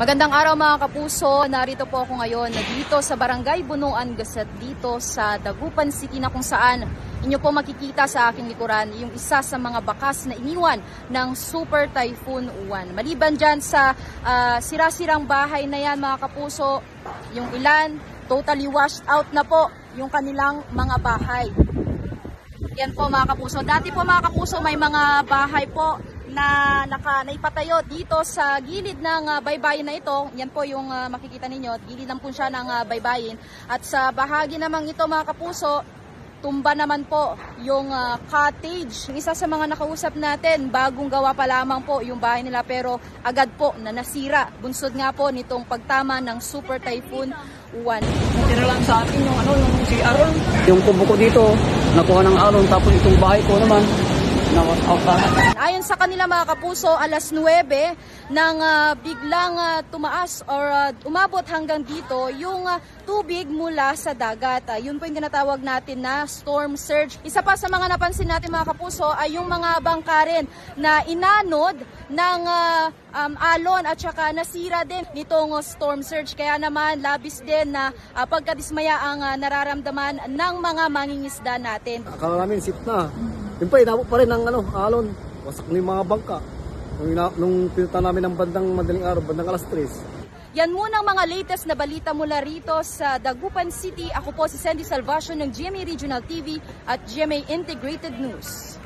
Magandang araw mga kapuso, narito po ako ngayon dito sa Barangay Bunuan Gasat dito sa Dagupan City na kung saan inyo po makikita sa aking likuran yung isa sa mga bakas na iniwan ng Super Typhoon Uwan. Maliban dyan sa sira-sirang bahay na yan mga kapuso, yung ilan totally washed out na po yung kanilang mga bahay. Yan po mga kapuso. Dati po mga kapuso may mga bahay po na naipatayo dito sa gilid ng baybayin na ito. Yan po yung makikita ninyo, gilid lang po siya ng baybayin. At sa bahagi namang ito mga kapuso, tumba naman po yung cottage. Isa sa mga nakausap natin, bagong gawa pa lamang po yung bahay nila pero agad po na nasira. Bunsod nga po nitong pagtama ng Super Typhoon Uwan. Tira lang sa akin yung yung si Aaron. Yung kubo ko dito, nakuha ng Aaron, tapos itong bahay ko naman. Ayon sa kanila mga kapuso, alas 9 nang biglang tumaas or umabot hanggang dito yung tubig mula sa dagat. Yun po yung tinatawag natin na storm surge. Isa pa sa mga napansin natin mga kapuso ay yung mga bangka rin na inanod ng alon at saka nasira din nitong storm surge. Kaya naman labis din na pagkadismaya ang nararamdaman ng mga mangingisda natin. Akala namin sit na. Yung pa, inabot pa rin ng alon. Wasak na yung mga bangka. Nung pinunta namin ng bandang madaling araw, bandang alas 3. Yan munang mga latest na balita mula rito sa Dagupan City. Ako po si Sandy Salvacion ng GMA Regional TV at GMA Integrated News.